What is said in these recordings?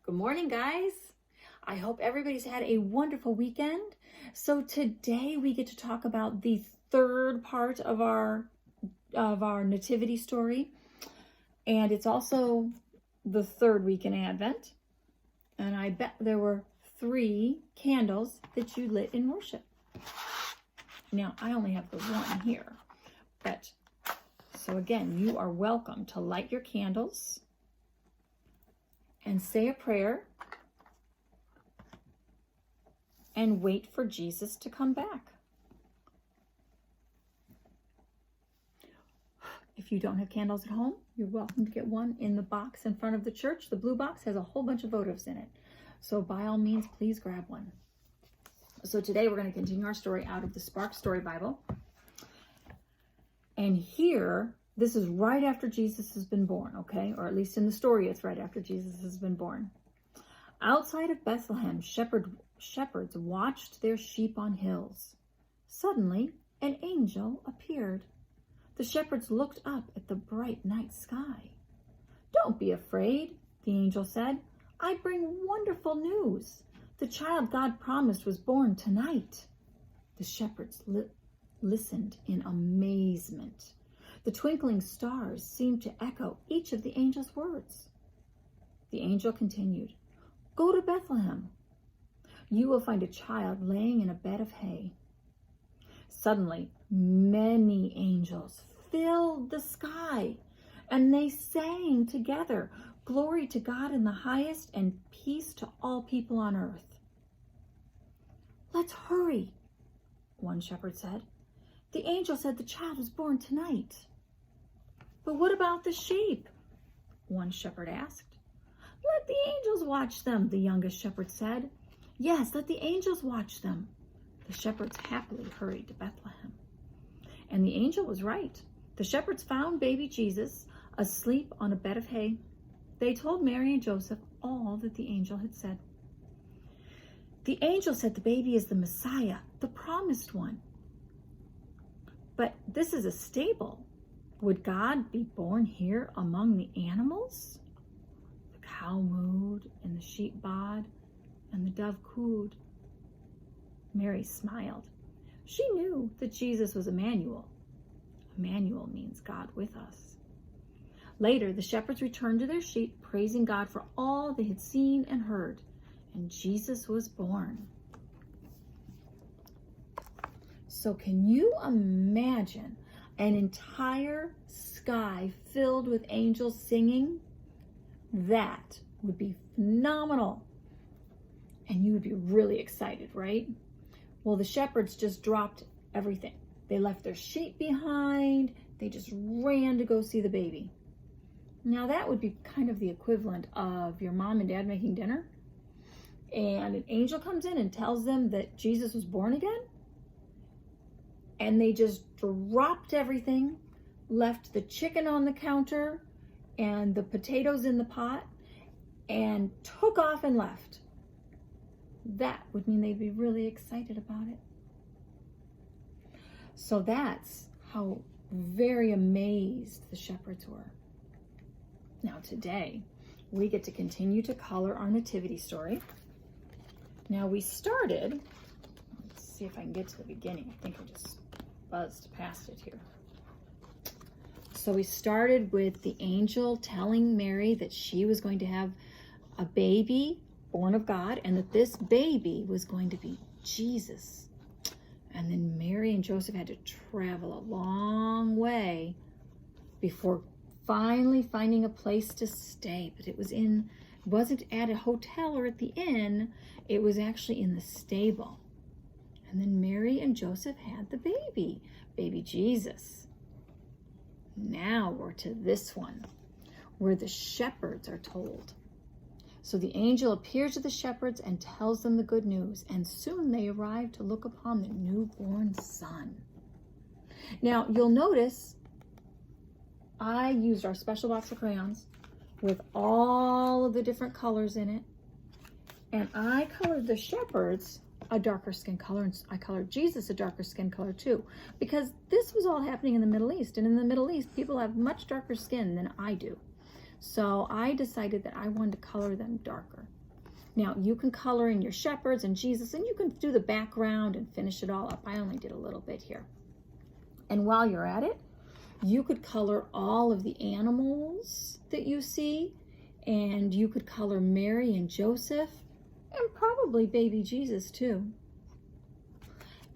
Good morning, guys. I hope everybody's had a wonderful weekend. So today we get to talk about the third part of our nativity story, and it's also the third week in Advent. And I bet there were 3 candles that you lit in worship. Now I only have the one here, but so again, you are welcome to light your candles and say a prayer and wait for Jesus to come back. If you don't have candles at home, you're welcome to get one in the box in front of the church. The blue box has a whole bunch of votives in it. So by all means, please grab one. So today we're going to continue our story out of the Spark Story Bible. And here, this is right after Jesus has been born, okay? Or at least in the story, it's right after Jesus has been born. Outside of Bethlehem, shepherds watched their sheep on hills. Suddenly, an angel appeared. The shepherds looked up at the bright night sky. "Don't be afraid," the angel said. "I bring wonderful news. The child God promised was born tonight." The shepherds listened in amazement. The twinkling stars seemed to echo each of the angel's words. The angel continued, "Go to Bethlehem. You will find a child laying in a bed of hay." Suddenly, many angels filled the sky, and they sang together, "Glory to God in the highest, and peace to all people on earth." "Let's hurry," one shepherd said. "The angel said the child was born tonight." "But what about the sheep?" one shepherd asked. "Let the angels watch them," the youngest shepherd said. "Yes, let the angels watch them." The shepherds happily hurried to Bethlehem. And the angel was right. The shepherds found baby Jesus asleep on a bed of hay. They told Mary and Joseph all that the angel had said. The angel said the baby is the Messiah, the promised one. But this is a stable. Would God be born here among the animals? The cow mooed, and the sheep baaed, and the dove cooed. Mary smiled. She knew that Jesus was Emmanuel. Emmanuel means God with us. Later, the shepherds returned to their sheep, praising God for all they had seen and heard, and Jesus was born. So can you imagine an entire sky filled with angels singing? That would be phenomenal. And you would be really excited, right? Well, the shepherds just dropped everything. They left their sheep behind. They just ran to go see the baby. Now that would be kind of the equivalent of your mom and dad making dinner, and an angel comes in and tells them that Jesus was born again. And they just dropped everything, left the chicken on the counter and the potatoes in the pot, and took off and left. That would mean they'd be really excited about it. So that's how very amazed the shepherds were. Now today, we get to continue to color our nativity story. Now we started, let's see if I can get to the beginning. I think I just buzzed past it here. So we started with the angel telling Mary that she was going to have a baby born of God, and that this baby was going to be Jesus. And then Mary and Joseph had to travel a long way before finally finding a place to stay. But it wasn't at a hotel or at the inn, it was actually in the stable. And then Mary and Joseph had the baby Jesus. Now we're to this one, where the shepherds are told. So the angel appears to the shepherds and tells them the good news, and soon they arrive to look upon the newborn son. Now you'll notice I used our special box of crayons with all of the different colors in it, and I colored the shepherds a darker skin color, and I colored Jesus a darker skin color too, because this was all happening in the Middle East, and in the Middle East people have much darker skin than I do. So I decided that I wanted to color them darker. Now, you can color in your shepherds and Jesus, and you can do the background and finish it all up. I only did a little bit here. And while you're at it, you could color all of the animals that you see, and you could color Mary and Joseph, and probably baby Jesus too.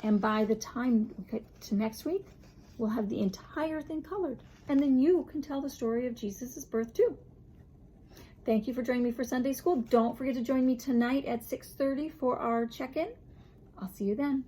And by the time we get to next week, we'll have the entire thing colored. And then you can tell the story of Jesus' birth too. Thank you for joining me for Sunday School. Don't forget to join me tonight at 6:30 for our check-in. I'll see you then.